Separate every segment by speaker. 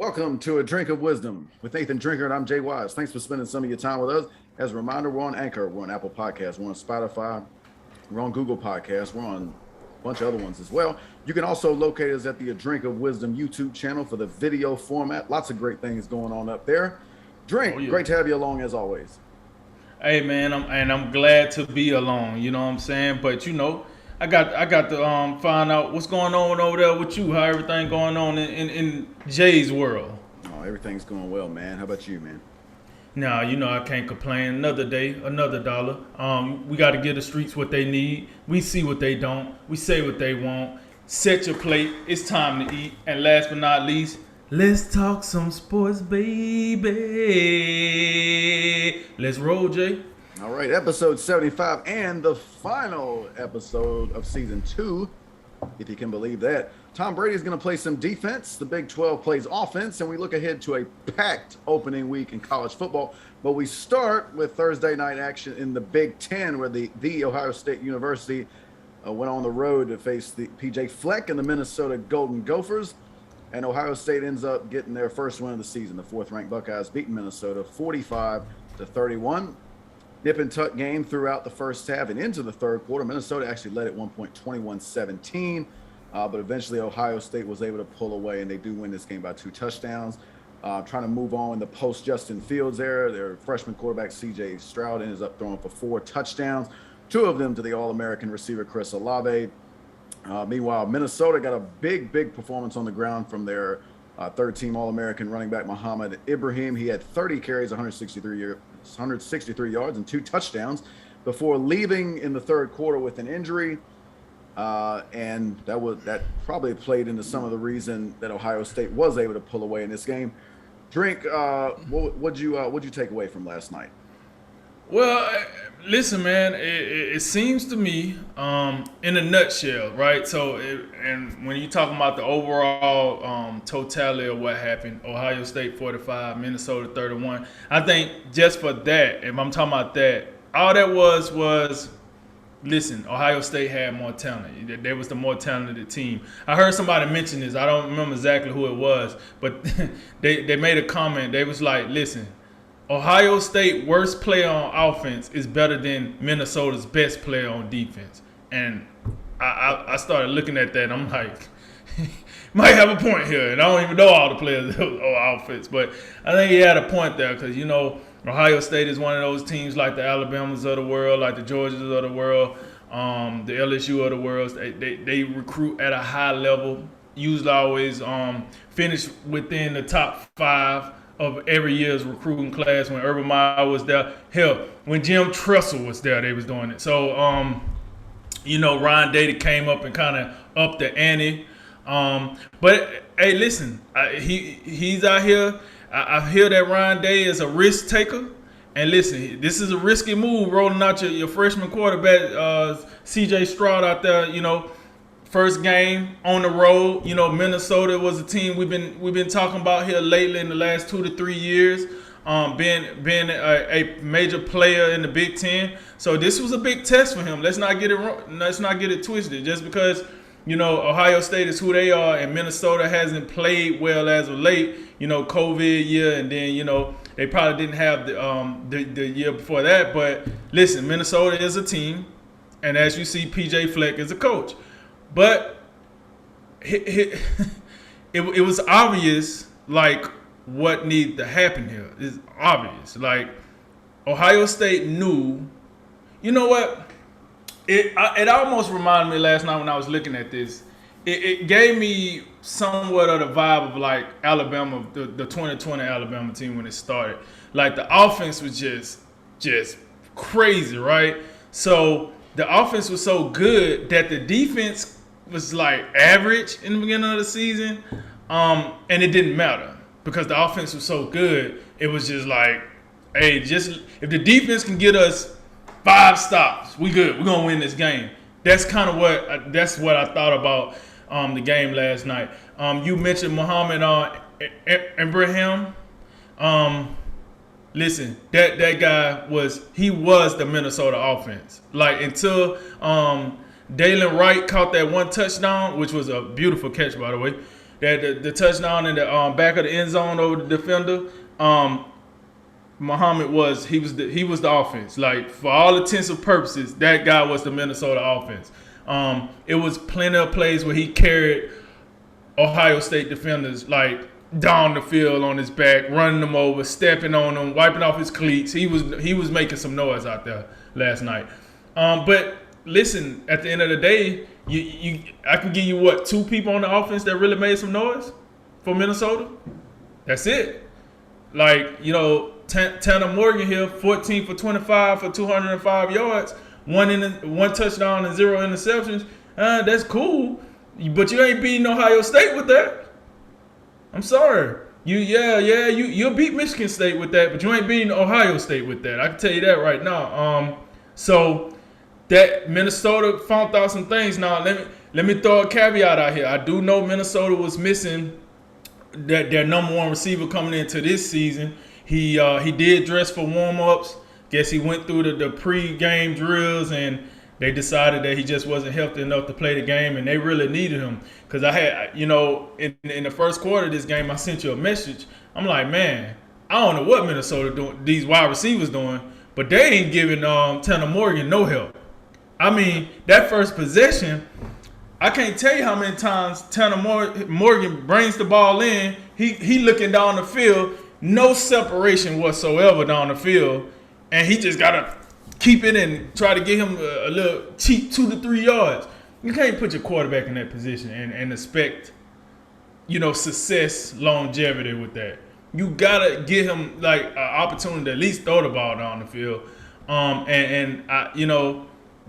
Speaker 1: Welcome to A Drink of Wisdom with Nathan Drinker, and I'm Jay Wise. Thanks for spending some of your time with us. As a reminder, we're on Anchor, we're on Apple Podcasts, we're on Spotify, we're on Google Podcasts, we're on a bunch of other ones as well. You can also locate us at the A Drink of Wisdom YouTube channel for the video format. Lots of great things going on up there. Drink, great to have you along as always.
Speaker 2: Hey man, I'm glad to be alone. You know what I'm saying? But I got to find out what's going on over there with you. How everything going on in Jay's world.
Speaker 1: Oh, everything's going well, man. How about you, man?
Speaker 2: Now I can't complain. Another day, another dollar. We got to give the streets what they need. We see what they don't. We say what they want. Set your plate. It's time to eat. And last but not least, let's talk some sports, baby. Let's roll, Jay.
Speaker 1: All right, episode 75 and the final episode of season 2, if you can believe that. Tom Brady is going to play some defense. The Big 12 plays offense, and we look ahead to a packed opening week in college football. But we start with Thursday night action in the Big 10, where the Ohio State University went on the road to face the PJ Fleck and the Minnesota Golden Gophers. And Ohio State ends up getting their first win of the season. The fourth-ranked Buckeyes beating Minnesota 45-31. Nip and tuck game throughout the first half and into the third quarter. Minnesota actually led at one point 21-17, but eventually Ohio State was able to pull away, and they do win this game by 2 touchdowns. Trying to move on in the post-Justin Fields era. Their freshman quarterback, C.J. Stroud, ends up throwing for 4 touchdowns, 2 of them to the All-American receiver, Chris Olave. Meanwhile, Minnesota got a big performance on the ground from their third-team All-American running back, Muhammad Ibrahim. He had 30 carries, 163 yards, and 2 touchdowns before leaving in the third quarter with an injury. And that probably played into some of the reason that Ohio State was able to pull away in this game. Drink, what'd you take away from last night?
Speaker 2: Well, listen, man. It seems to me, in a nutshell, right? So, and when you talking about the overall totality of what happened, Ohio State 45, Minnesota 31. I think just for that, if I'm talking about that, all that was. Listen, Ohio State had more talent. They was the more talented team. I heard somebody mention this. I don't remember exactly who it was, but they made a comment. They was like, listen, Ohio State worst player on offense is better than Minnesota's best player on defense. And I started looking at that, and I'm like, might have a point here. And I don't even know all the players on offense, but I think he had a point there because, Ohio State is one of those teams like the Alabamas of the world, like the Georgias of the world, the LSU of the world. They recruit at a high level, usually always finish within the top 5 of every year's recruiting class. When Urban Meyer was there, hell, when Jim Tressel was there, they was doing it. So, Ryan Day came up and kind of upped the ante. But hey, listen, he's out here. I hear that Ryan Day is a risk taker. And listen, this is a risky move, rolling out your freshman quarterback, C.J. Stroud out there, first game on the road. Minnesota was a team we've been talking about here lately in the last 2 to 3 years, being a major player in the Big Ten. So this was a big test for him. Let's not get it twisted. Just because Ohio State is who they are, and Minnesota hasn't played well as of late. COVID year, and then they probably didn't have the year before that. But listen, Minnesota is a team, and as you see, PJ Fleck is a coach. But it was obvious, like, what needed to happen here. It's obvious. Like, Ohio State knew. You know what? It almost reminded me last night when I was looking at this. It gave me somewhat of the vibe of like Alabama, the 2020 Alabama team when it started. Like the offense was just crazy, right? So the offense was so good that the defense was like average in the beginning of the season, and it didn't matter because the offense was so good. It was just like, hey, just if the defense can get us 5 stops, we good. We're gonna win this game. That's kind of what I thought about the game last night. You mentioned Muhammad Ibrahim. Listen, that guy was the Minnesota offense. Like until Dalen Wright caught that one touchdown, which was a beautiful catch, by the way. that the touchdown in the back of the end zone over the defender. Muhammad was the offense. Like, for all intents and purposes, that guy was the Minnesota offense. It was plenty of plays where he carried Ohio State defenders like down the field on his back, running them over, stepping on them, wiping off his cleats. He was making some noise out there last night. But listen, at the end of the day, I can give you 2 people on the offense that really made some noise for Minnesota. That's it. Like, Tanner Morgan here, 14 for 25 for 205 yards, one touchdown and 0 interceptions. That's cool, but you ain't beating Ohio State with that. I'm sorry. You'll beat Michigan State with that, but you ain't beating Ohio State with that. I can tell you that right now. So that Minnesota found out some things. Now let me throw a caveat out here. I do know Minnesota was missing their number 1 receiver coming into this season. He did dress for warm-ups. Guess he went through the pre-game drills, and they decided that he just wasn't healthy enough to play the game, and they really needed him. Because I had, in the first quarter of this game, I sent you a message. I'm like, man, I don't know what Minnesota doing, these wide receivers doing, but they ain't giving Tanner Morgan no help. I mean, that first possession, I can't tell you how many times Tanner Morgan brings the ball in. He looking down the field, no separation whatsoever down the field, and he just gotta keep it and try to get him a little cheap 2 to 3 yards. You can't put your quarterback in that position and expect, success, longevity with that. You gotta get him like an opportunity to at least throw the ball down the field.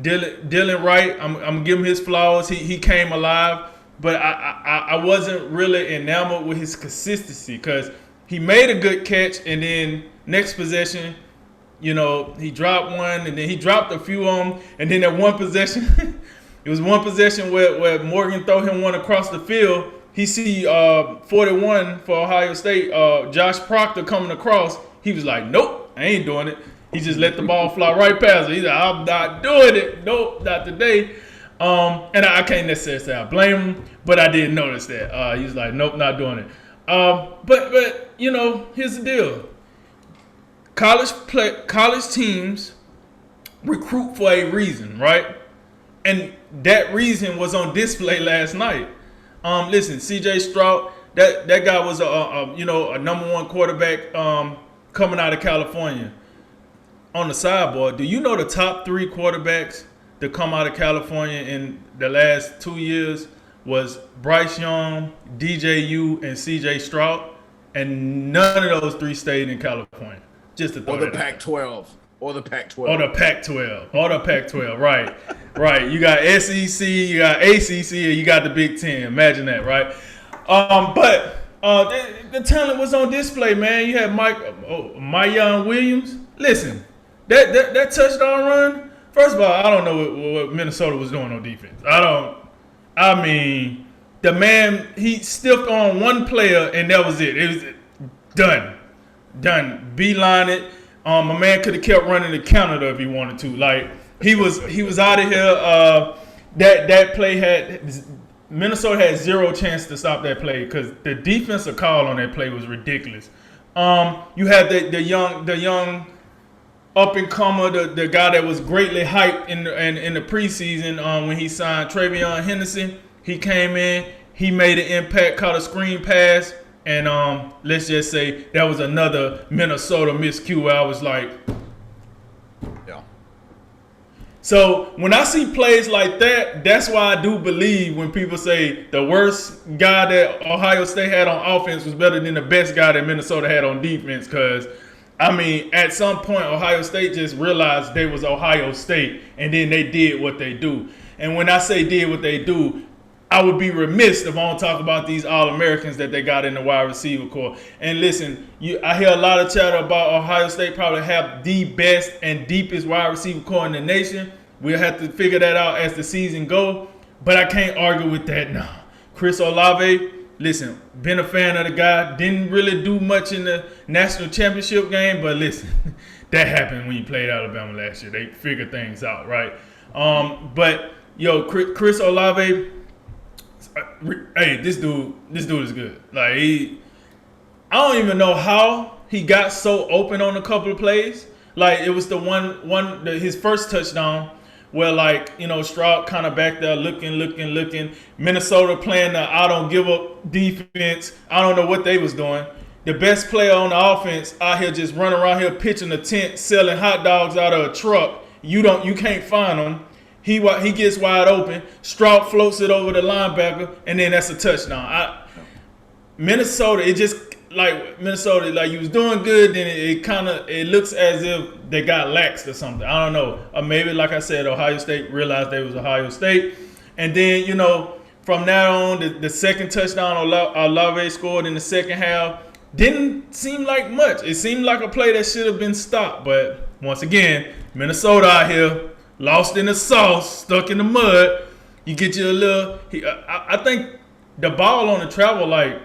Speaker 2: Dylan Wright, I'm gonna give him his flowers. He came alive, but I wasn't really enamored with his consistency because he made a good catch, and then next possession, he dropped one, and then he dropped a few on him, and then that one possession, it was one possession where Morgan throw him one across the field. He see 41 for Ohio State, Josh Proctor coming across. He was like, nope, I ain't doing it. He just let the ball fly right past him. He's like, I'm not doing it. Nope, not today. And I can't necessarily say I blame him, but I did notice that. He was like, nope, not doing it. But here's the deal. College teams recruit for a reason, right? And that reason was on display last night. Listen, C.J. Stroud, that guy was a number 1 quarterback coming out of California. On the sidebar, do you know the top 3 quarterbacks that come out of California in the last 2 years was Bryce Young, DJU, and C.J. Stroud? And none of those 3 stayed in California. Just to throw
Speaker 1: the Pac-12. Or the Pac-12.
Speaker 2: Or the Pac-12, right. Right. You got SEC, you got ACC, and you got the Big Ten. Imagine that, right? But the talent was on display, man. You had Mayan Williams. Listen, that touchdown run, first of all, I don't know what Minnesota was doing on defense. I mean, the man, he stiffed on one player, and that was it. It was done. Beeline it. My man could have kept running to Canada if he wanted to. Like, he was out of here. That play Minnesota had zero chance to stop that play because the defensive call on that play was ridiculous. You had the young up and comer, the guy that was greatly hyped in the preseason when he signed Travion Henderson. He came in, he made an impact, caught a screen pass, and let's just say that was another Minnesota miscue where I was like, yeah. So when I see plays like that, that's why I do believe when people say the worst guy that Ohio State had on offense was better than the best guy that Minnesota had on defense. Because, I mean, at some point, Ohio State just realized they was Ohio State, and then they did what they do. And when I say did what they do, I would be remiss if I don't talk about these All-Americans that they got in the wide receiver corps. And listen, I hear a lot of chatter about Ohio State probably have the best and deepest wide receiver corps in the nation. We'll have to figure that out as the season goes. But I can't argue with that now. Chris Olave, listen, been a fan of the guy. Didn't really do much in the national championship game. But listen, that happened when you played Alabama last year. They figured things out, right? But, Chris Olave, Hey, this dude is good. Like I don't even know how he got so open on a couple of plays. Like it was the his first touchdown where Stroud kind of back there looking. Minnesota playing the I don't give up defense. I don't know what they was doing. The best player on the offense out here just running around here pitching a tent, selling hot dogs out of a truck. You can't find him. He gets wide open. Stroud floats it over the linebacker, and then that's a touchdown. Minnesota, it just Minnesota, you was doing good, then it looks as if they got laxed or something. I don't know. Or maybe, like I said, Ohio State realized they was Ohio State. And then, from now on, the second touchdown Olave scored in the second half didn't seem like much. It seemed like a play that should have been stopped. But once again, Minnesota out here, lost in the sauce, stuck in the mud. You get you a little. I think the ball on the travel, I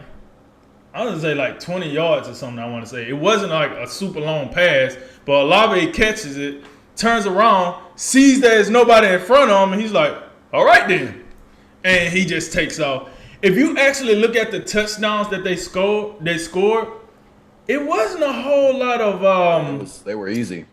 Speaker 2: want to say 20 yards or something. I want to say it wasn't like a super long pass, but Olave catches it, turns around, sees that there's nobody in front of him, and he's like, "All right then," and he just takes off. If you actually look at the touchdowns that they scored, it wasn't a whole lot of.
Speaker 1: They were easy.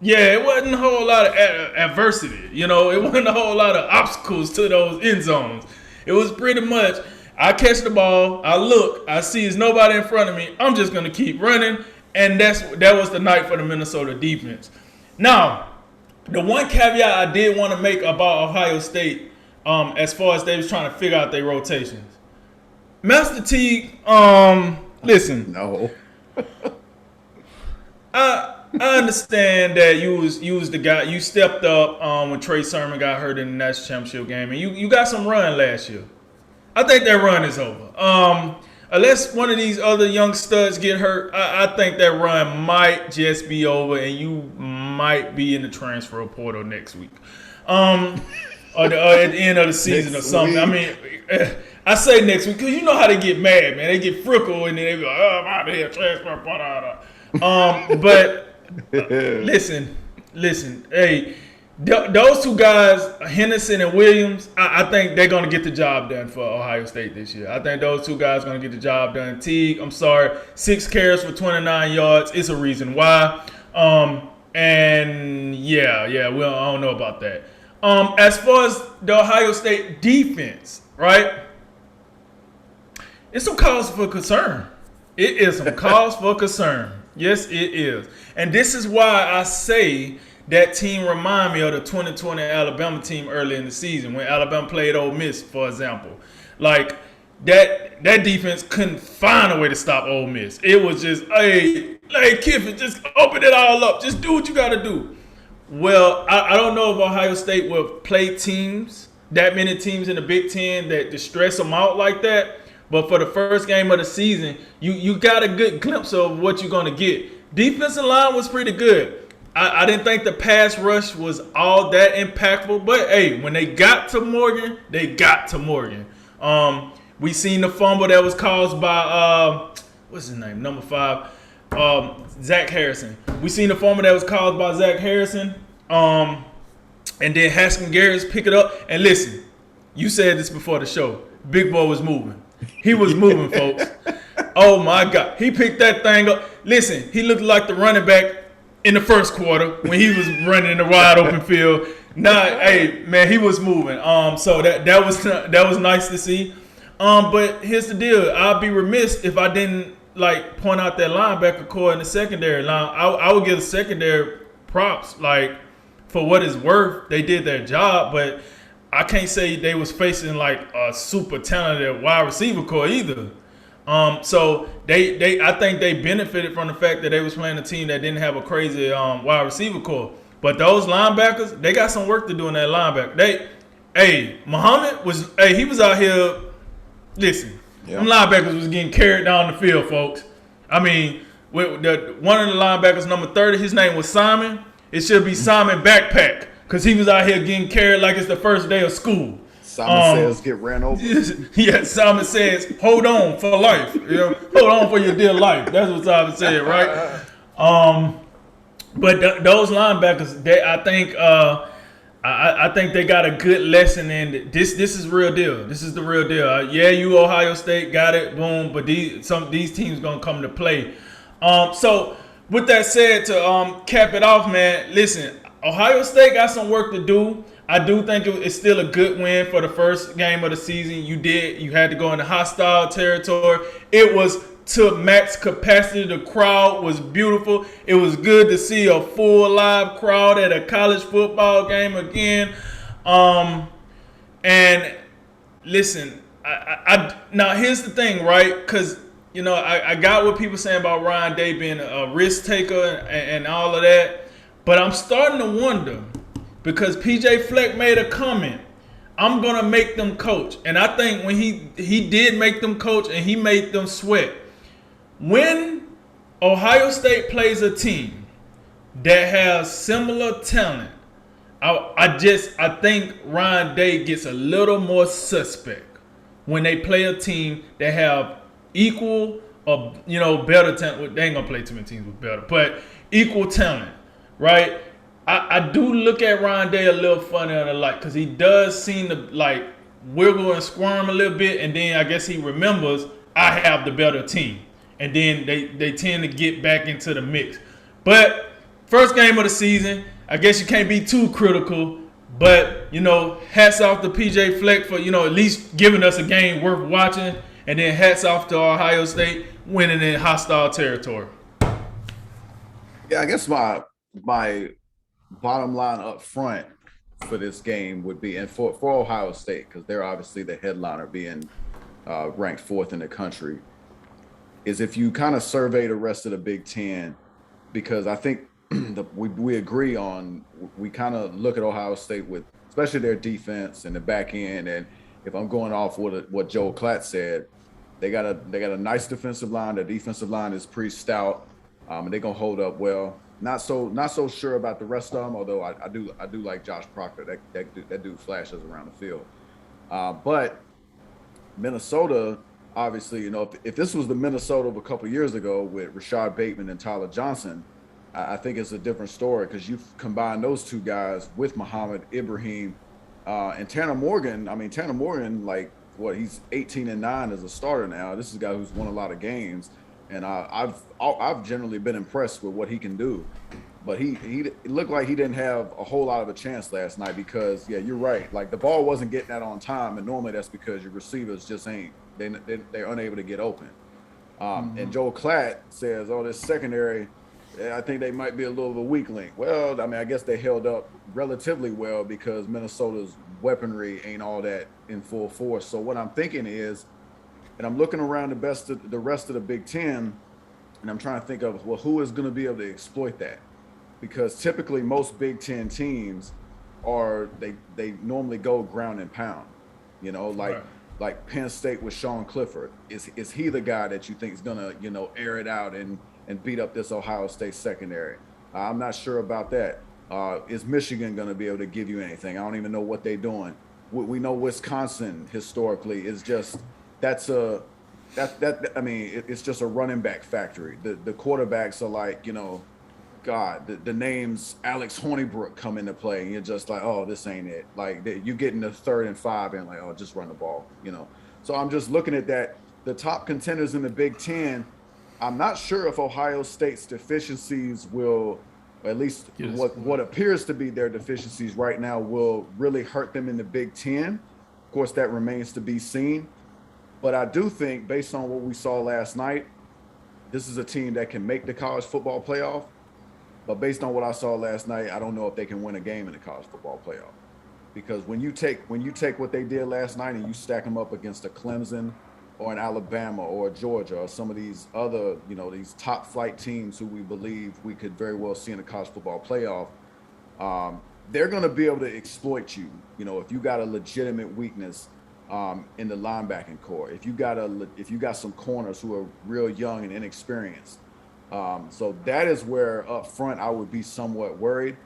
Speaker 2: Yeah, it wasn't a whole lot of adversity. It wasn't a whole lot of obstacles to those end zones. It was pretty much, I catch the ball, I look, I see there's nobody in front of me, I'm just going to keep running, and that was the night for the Minnesota defense. Now, the one caveat I did want to make about Ohio State, as far as they was trying to figure out their rotations. Master Teague, listen.
Speaker 1: No.
Speaker 2: I understand that you was the guy. You stepped up when Trey Sermon got hurt in the national championship game, and you got some run last year. I think that run is over. Unless one of these other young studs get hurt, I think that run might just be over, and you might be in the transfer portal next week, or at the end of the season or something. I mean, I say next week because you know how they get mad, man. They get frickle, and then they be like, "Oh, I'm out of here, transfer portal." But. Listen. Hey, those two guys, Henderson and Williams, I think they're going to get the job done for Ohio State this year. I think those two guys are going to get the job done. Teague, I'm sorry, 6 carries for 29 yards. It's a reason why. And yeah, I don't know about that. As far as the Ohio State defense, right? It's some cause for concern. It is some cause for concern. Yes, it is. And this is why I say that team remind me of the 2020 Alabama team early in the season when Alabama played Ole Miss, for example. That defense couldn't find a way to stop Ole Miss. It was just, hey Kiffin, just open it all up. Just do what you got to do. Well, I don't know if Ohio State will play that many teams in the Big Ten that stress them out like that. But for the first game of the season, you got a good glimpse of what you're going to get. Defensive line was pretty good. I didn't think the pass rush was all that impactful. But, hey, when they got to Morgan, they got to Morgan. We seen the fumble that was caused by, what's his name, number 5, Zach Harrison. We seen the fumble that was caused by Zach Harrison. And then Haskins Garrett's pick it up. And listen, you said this before the show. Big boy was moving. He was moving, folks. Oh, my God. He picked that thing up. Listen, he looked like the running back in the first quarter when he was running in the wide open field. Hey, man, he was moving. So that was nice to see. But here's the deal. I'd be remiss if I didn't, point out that linebacker core in the secondary line. I would give the secondary props, for what it's worth. They did their job, but I can't say they was facing a super talented wide receiver core either. So I think they benefited from the fact that they was playing a team that didn't have a crazy wide receiver core. But those linebackers, they got some work to do in that linebacker. Muhammad he was out here. Listen, them linebackers was getting carried down the field, folks. I mean, one of the linebackers, number 30, his name was Simon. It should be Simon Backpack. Because he was out here getting carried like it's the first day of school.
Speaker 1: Simon says get ran over.
Speaker 2: Yeah, Simon says hold on for life. Hold on for your dear life. That's what Simon said, right? But those linebackers, I think I think they got a good lesson in this. This is real deal. This is the real deal. Yeah, you Ohio State got it, boom. But these teams gonna come to play. So with that said, to cap it off, man. Listen, Ohio State got some work to do. I do think it's still a good win for the first game of the season. You had to go into hostile territory. It was to max capacity. The crowd was beautiful. It was good to see a full live crowd at a college football game again. And listen, now here's the thing, right? Because I got what people saying about Ryan Day being a risk taker and all of that, but I'm starting to wonder because PJ Fleck made a comment. I'm gonna make them coach, and I think when he did make them coach and he made them sweat. When Ohio State plays a team that has similar talent, I think Ryan Day gets a little more suspect when they play a team that have equal or better talent. They ain't gonna play too many teams with better, but equal talent, right? I do look at Ryan Day a little funny on the light because he does seem to like wiggle and squirm a little bit, and then I guess he remembers I have the better team. And then they tend to get back into the mix. But first game of the season, I guess you can't be too critical. But, hats off to PJ Fleck for, at least giving us a game worth watching. And then hats off to Ohio State winning in hostile territory.
Speaker 1: Yeah, I guess my bottom line up front for this game would be, and for Ohio State, because they're obviously the headliner being ranked 4th in the country, is if you kind of survey the rest of the Big Ten, because I think we agree on, we kind of look at Ohio State with, especially their defense and the back end. And if I'm going off what Joel Klatt said, they got a nice defensive line. Their defensive line is pretty stout, and they're gonna hold up well. Not so sure about the rest of them, although I do like Josh Proctor. That dude flashes around the field. But Minnesota, obviously, if this was the Minnesota of a couple of years ago with Rashad Bateman and Tyler Johnson, I think it's a different story because you combine those two guys with Muhammad Ibrahim and Tanner Morgan. I mean, Tanner Morgan, he's 18-9 as a starter now. This is a guy who's won a lot of games, and I've generally been impressed with what he can do. But he looked like he didn't have a whole lot of a chance last night because, yeah, you're right. Like, the ball wasn't getting out on time, and normally that's because your receivers just ain't. They're unable to get open. And Joel Klatt says, this secondary, I think they might be a little of a weak link. Well, I mean, I guess they held up relatively well because Minnesota's weaponry ain't all that in full force. So what I'm thinking is, and I'm looking around the rest of the Big Ten, and I'm trying to think of, who is going to be able to exploit that? Because typically most Big Ten teams they normally go ground and pound, right. Like Penn State with Sean Clifford. Is he the guy that you think is gonna, air it out and beat up this Ohio State secondary? I'm not sure about that. Is Michigan gonna be able to give you anything? I don't even know what they're doing. We know Wisconsin historically is just it's just a running back factory. The quarterbacks are like, God, the names Alex Hornibrook come into play, and you're just like, oh, this ain't it. Like, you get in the 3rd and 5 and like, oh, just run the ball, So I'm just looking at that. The top contenders in the Big Ten, I'm not sure if Ohio State's deficiencies will, or at least what appears to be their deficiencies right now, will really hurt them in the Big Ten. Of course, that remains to be seen. But I do think, based on what we saw last night, this is a team that can make the college football playoff. But based on what I saw last night, I don't know if they can win a game in the college football playoff. Because when you take what they did last night and you stack them up against a Clemson or an Alabama or a Georgia or some of these other, these top flight teams who we believe we could very well see in the college football playoff, they're going to be able to exploit you. If you got a legitimate weakness in the linebacking core, if you got some corners who are real young and inexperienced. So that is where up front I would be somewhat worried.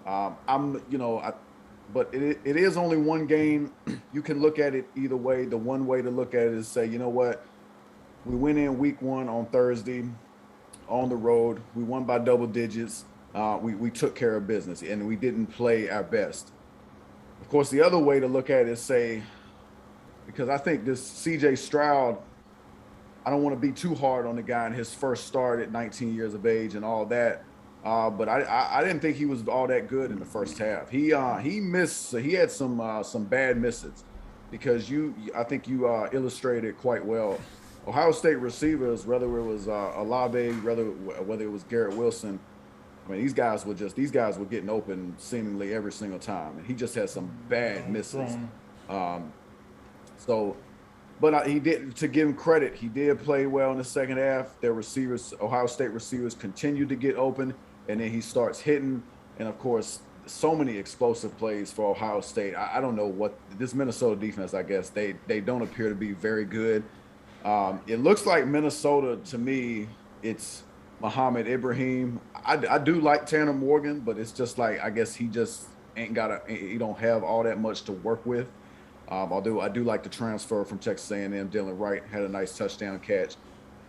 Speaker 1: But it is only one game. You can look at it either way. The one way to look at it is say, you know what? We went in week 1 on Thursday on the road. We won by double digits. We took care of business, and we didn't play our best. Of course, the other way to look at it is say, because I think this CJ Stroud, I don't want to be too hard on the guy in his first start at 19 years of age and all that. But I didn't think he was all that good in the first half. He missed. He had some bad misses because I think you illustrated quite well. Ohio State receivers, whether it was Olave, whether it was Garrett Wilson, I mean these guys were getting open seemingly every single time, and he just had some bad misses. So. But he did, to give him credit, he did play well in the second half. Their receivers, Ohio State receivers, continued to get open, and then he starts hitting. And of course, so many explosive plays for Ohio State. I don't know what this Minnesota defense. I guess they don't appear to be very good. It looks like Minnesota to me. It's Muhammad Ibrahim. I do like Tanner Morgan, but it's just like I guess he just he don't have all that much to work with. Although I do like the transfer from Texas A&M, Dylan Wright had a nice touchdown catch,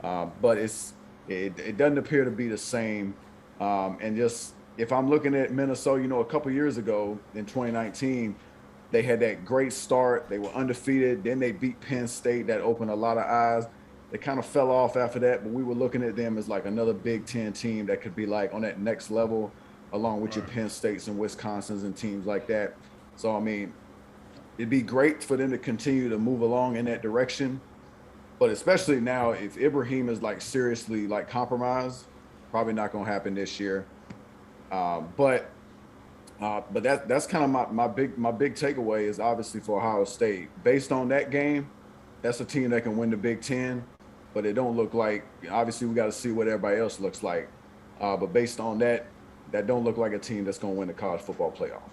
Speaker 1: but it doesn't appear to be the same. And just if I'm looking at Minnesota, a couple years ago in 2019, they had that great start. They were undefeated. Then they beat Penn State. That opened a lot of eyes. They kind of fell off after that, but we were looking at them as like another Big Ten team that could be like on that next level, along with your Penn States and Wisconsins and teams like that. So I mean, it'd be great for them to continue to move along in that direction. But especially now, if Ibrahim is like seriously like compromised, probably not going to happen this year. But that's kind of my big takeaway is obviously for Ohio State. Based on that game, that's a team that can win the Big Ten, but it don't look like, obviously we got to see what everybody else looks like. But based on that don't look like a team that's going to win the college football playoff.